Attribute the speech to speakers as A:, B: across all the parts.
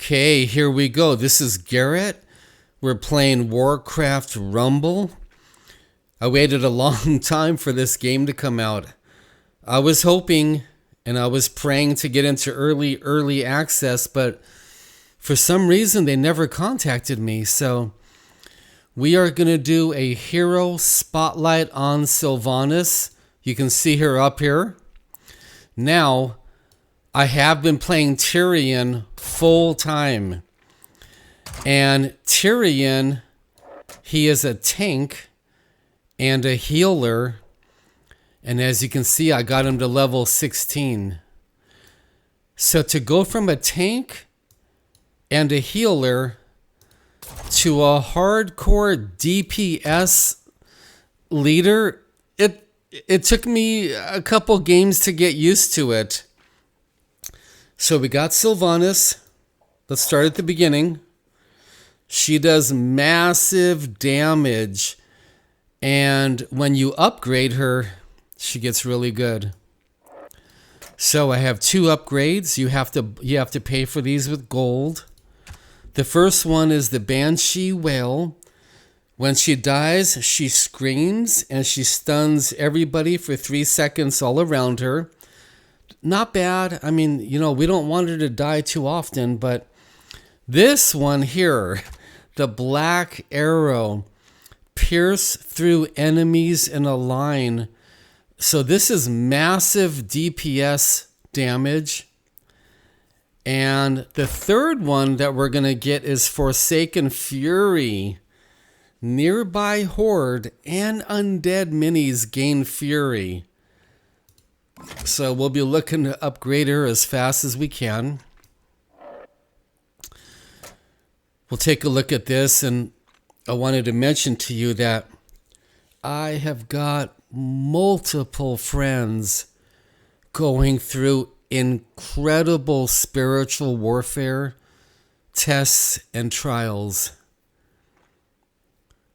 A: Okay, here we go. This is Garrett. We're playing Warcraft Rumble. I waited a long time for this game to come out. I was hoping and I was praying to get into early access, but for some reason they never contacted me. So we are going to do a hero spotlight on Sylvanas. You can see her up here. Now, I have been playing Tyrion full time. And Tyrion, he is a tank and a healer. And as you can see, I got him to level 16. So to go from a tank and a healer to a hardcore DPS leader, it took me a couple games to get used to it. So we got Sylvanas. Let's start at the beginning. She does massive damage. And when you upgrade her, she gets really good. So I have two upgrades. You have to pay for these with gold. The first one is the Banshee Wail. When she dies, she screams and she stuns everybody for 3 seconds all around her. Not bad. I mean, we don't want her to die too often, but this one here, the Black Arrow, pierce through enemies in a line. So this is massive DPS damage. And the third one that we're going to get is Forsaken Fury. Nearby Horde and Undead Minis gain Fury. So we'll be looking to upgrade her as fast as we can. We'll take a look at this, and I wanted to mention to you that I have got multiple friends going through incredible spiritual warfare tests and trials.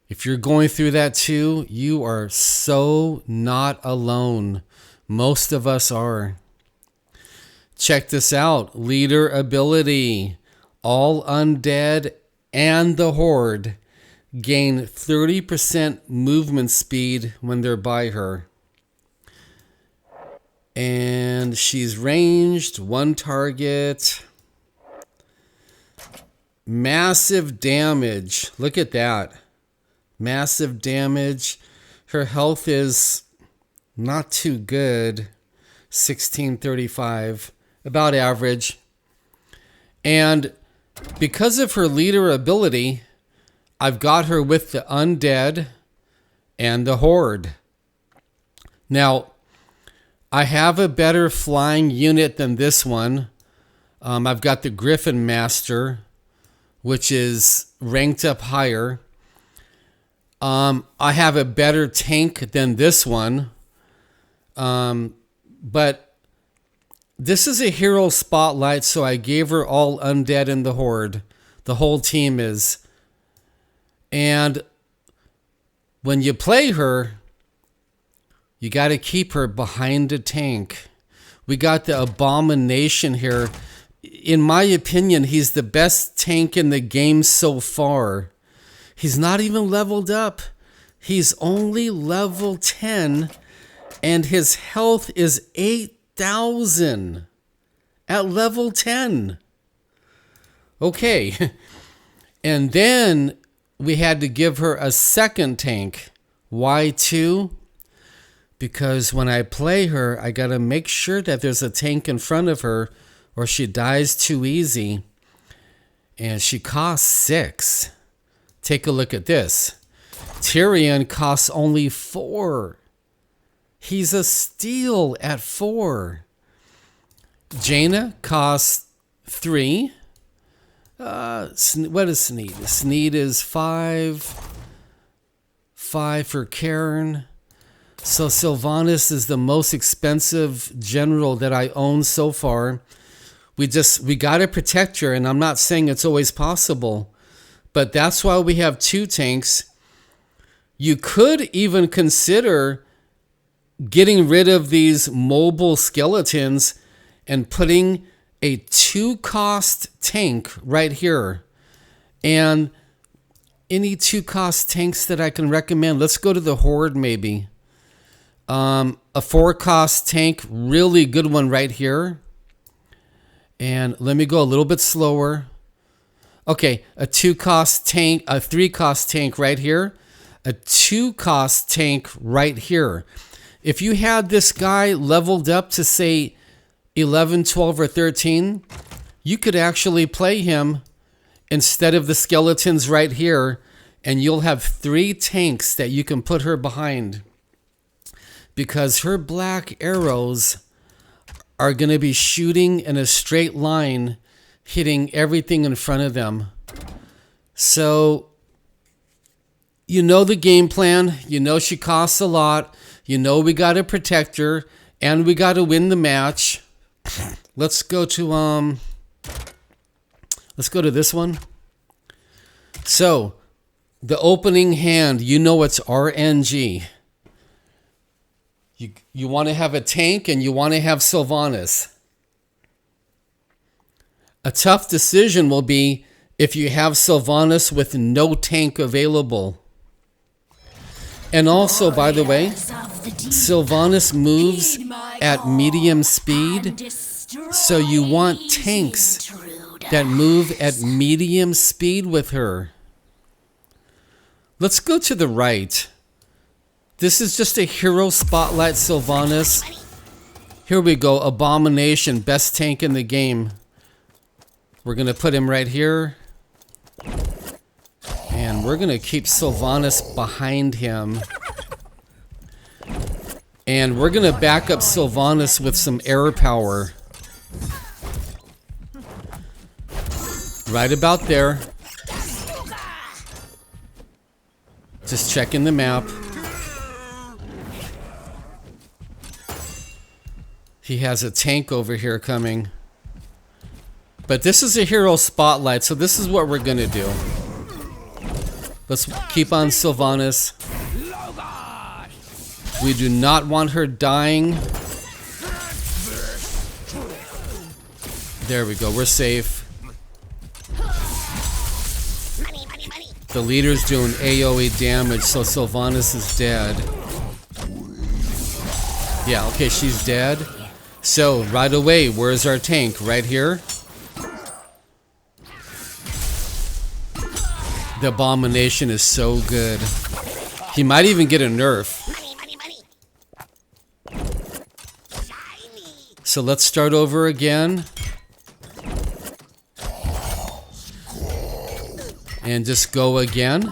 A: If you're going through that too, you are so not alone. Most of us are. Check this out. Leader ability. All undead and the horde gain 30% movement speed when they're by her. And she's ranged, one target. Massive damage. Look at that. Massive damage. Her health is not too good. 1635. About average. And because of her leader ability, I've got her with the undead and the horde. Now, I have a better flying unit than this one. I've got the Griffin Master, which is ranked up higher. I have a better tank than this one. But this is a hero spotlight, so I gave her all undead in the horde. The whole team is. And when you play her, you got to keep her behind a tank. We got the Abomination here. In my opinion, he's the best tank in the game so far. He's not even leveled up. He's only level 10, and his health is 8,000 at level 10. Okay. And then we had to give her a second tank. Why 2? Because when I play her, I got to make sure that there's a tank in front of her or she dies too easy. And she costs 6. Take a look at this. Tyrion costs only 4. He's a steal at 4. Jaina costs 3. What is Sneed? Sneed is 5. 5 for Karen. So Sylvanas is the most expensive general that I own so far. We got to protect her, and I'm not saying it's always possible, but that's why we have 2 tanks. You could even consider getting rid of these mobile skeletons and putting a 2-cost tank right here. And any 2-cost tanks that I can recommend, let's go to the Horde maybe. A 4-cost tank, really good one right here. And let me go a little bit slower. Okay, a 2-cost tank, a 3-cost tank right here. A 2-cost tank right here. If you had this guy leveled up to say 11, 12, or 13, you could actually play him instead of the skeletons right here, and you'll have 3 tanks that you can put her behind, because her black arrows are going to be shooting in a straight line, hitting everything in front of them. So you know the game plan. You know she costs a lot. You know we got to protect her, and we got to win the match. Let's go to this one. So the opening hand, you know it's RNG. You want to have a tank and you want to have Sylvanas. A tough decision will be if you have Sylvanas with no tank available. And also, by the way, Sylvanas moves at medium speed, so you want tanks that move at medium speed with her. Let's go to the right. This is just a hero spotlight Sylvanas. Here we go, Abomination, best tank in the game. We're going to put him right here. And we're going to keep Sylvanas behind him. And we're going to back up Sylvanas with some air power. Right about there. Just checking the map. He has a tank over here coming. But this is a hero spotlight, so this is what we're going to do. Let's keep on Sylvanas. We do not want her dying. There we go, we're safe. The leader's doing AoE damage, so Sylvanas is dead. Yeah, okay, she's dead. So, right away, where's our tank? Right here? The Abomination is so good. He might even get a nerf. So let's start over again. And just go again.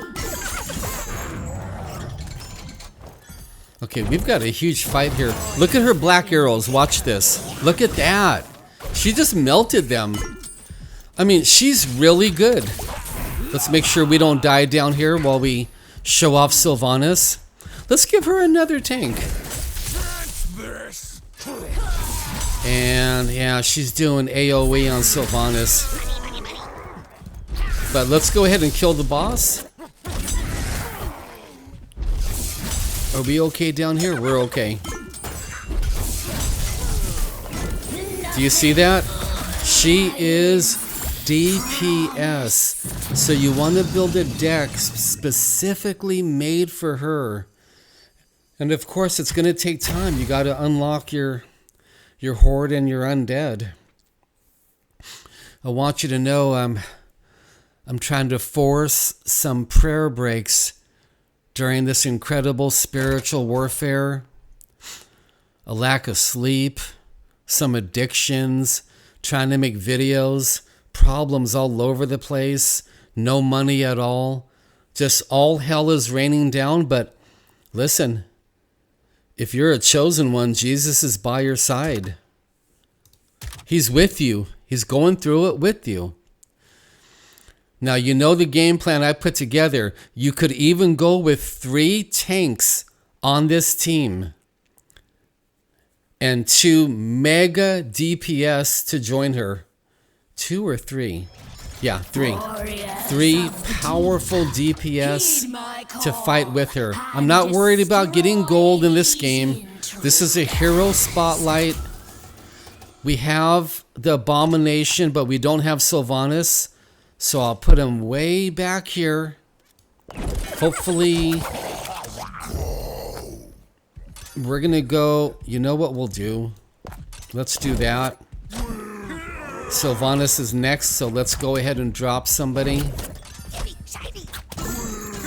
A: Okay, we've got a huge fight here. Look at her black arrows. Watch this. Look at that. She just melted them. I mean, she's really good. Let's make sure we don't die down here while we show off Sylvanas. Let's give her another tank. And yeah, she's doing AoE on Sylvanas. But let's go ahead and kill the boss. Are we okay down here? We're okay. Do you see that? She is DPS. So you want to build a deck specifically made for her. And of course, it's going to take time. You got to unlock your horde and your undead. I want you to know I'm trying to force some prayer breaks during this incredible spiritual warfare. A lack of sleep, some addictions, trying to make videos, problems all over the place, no money at all. Just all hell is raining down. But listen, if you're a chosen one, Jesus is by your side. He's with you. He's going through it with you. Now, you know the game plan I put together. You could even go with 3 tanks on this team and 2 mega DPS to join her. 2 or 3? Yeah, 3. 3 powerful DPS to fight with her. I'm not worried about getting gold in this game. This is a hero spotlight. We have the Abomination, but we don't have Sylvanas. So I'll put him way back here. Hopefully, we're going to go... You know what we'll do? Let's do that. Sylvanas is next, so let's go ahead and drop somebody.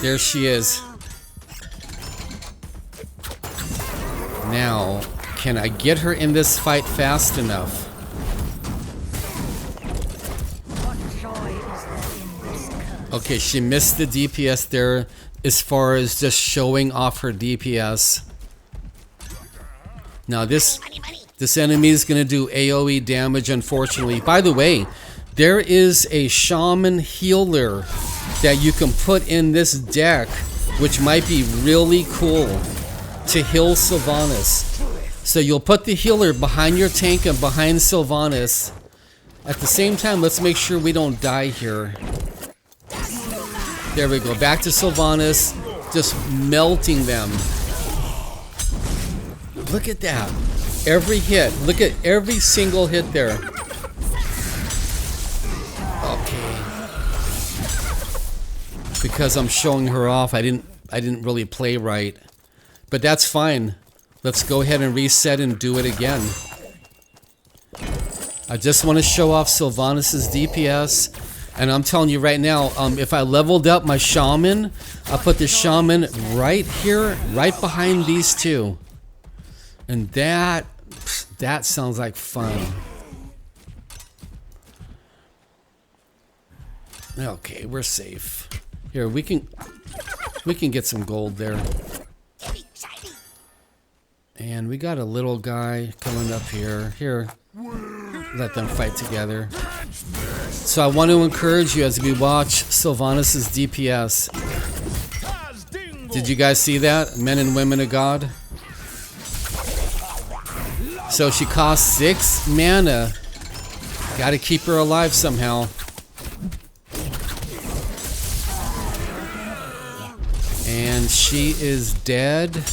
A: There she is. Now, can I get her in this fight fast enough? Okay, she missed the DPS there as far as just showing off her DPS. Now this enemy is going to do AoE damage, unfortunately. By the way, there is a shaman healer that you can put in this deck, which might be really cool to heal Sylvanas. So you'll put the healer behind your tank and behind Sylvanas. At the same time, let's make sure we don't die here. There we go. Back to Sylvanas, just melting them. Look at that. Every hit. Look at every single hit there. Okay. Because I'm showing her off, I didn't really play right. But that's fine. Let's go ahead and reset and do it again. I just want to show off Sylvanas' DPS. And I'm telling you right now, if I leveled up my shaman, I'll put the shaman right here, right behind these two. And that sounds like fun. Okay, we're safe. Here, we can get some gold there. And we got a little guy coming up here. Here, let them fight together. So I want to encourage you as we watch Sylvanas' DPS. Did you guys see that? Men and women of God. So she costs 6 mana. Gotta keep her alive somehow. And she is dead.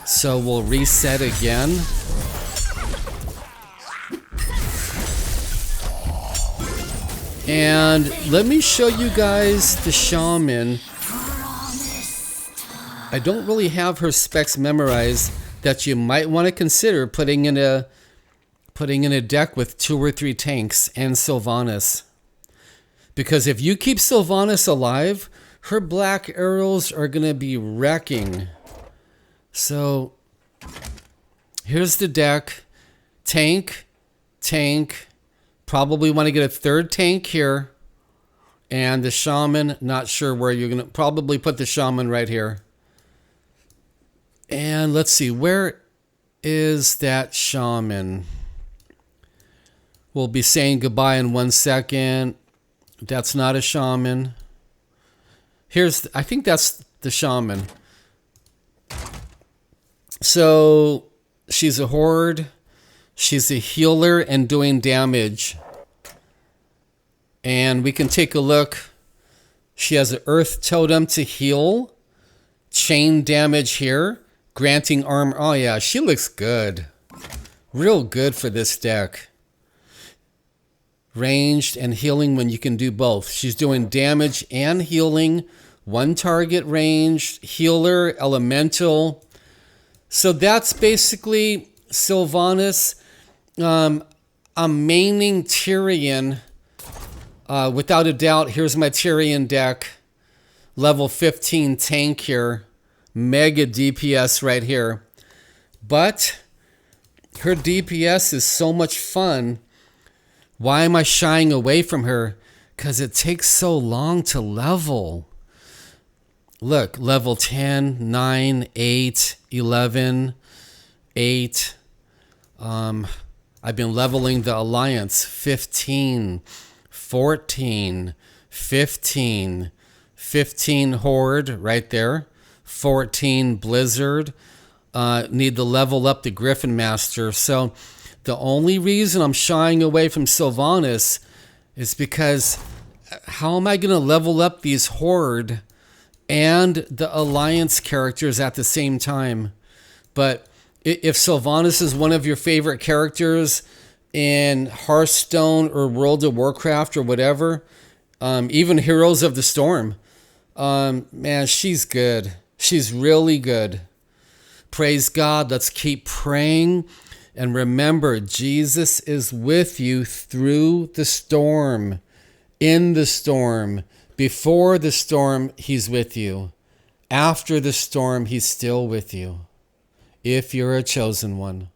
A: So we'll reset again. And let me show you guys the shaman. I don't really have her specs memorized that you might want to consider putting in a deck with 2 or 3 tanks and Sylvanas. Because if you keep Sylvanas alive, her black arrows are going to be wrecking. So here's the deck. Tank, tank. Probably want to get a 3rd tank here. And the shaman, not sure where you're going to probably put the shaman right here. And let's see, where is that shaman? We'll be saying goodbye in 1 second. That's not a shaman. I think that's the shaman. So she's a horde. She's a healer and doing damage. And we can take a look. She has an earth totem to heal. Chain damage here. Granting armor. Oh yeah, she looks good. Real good for this deck. Ranged and healing when you can do both. She's doing damage and healing. 1 target ranged. Healer, elemental. So that's basically Sylvanas. I'm maining Tyrion. Without a doubt, here's my Tyrion deck. Level 15 tank here. Mega DPS right here. But her DPS is so much fun. Why am I shying away from her? Because it takes so long to level. Look, level 10, 9, 8, 11, 8. I've been leveling the Alliance. 15, 14, 15, 15 Horde right there. 14 Blizzard. Need to level up the Griffin Master. So the only reason I'm shying away from Sylvanas is because how am I going to level up these Horde and the Alliance characters at the same time? But if Sylvanas is one of your favorite characters, in Hearthstone or World of Warcraft or whatever, even Heroes of the Storm. Man, she's good. She's really good. Praise God. Let's keep praying. And remember, Jesus is with you through the storm, in the storm. Before the storm, he's with you. After the storm, he's still with you. If you're a chosen one.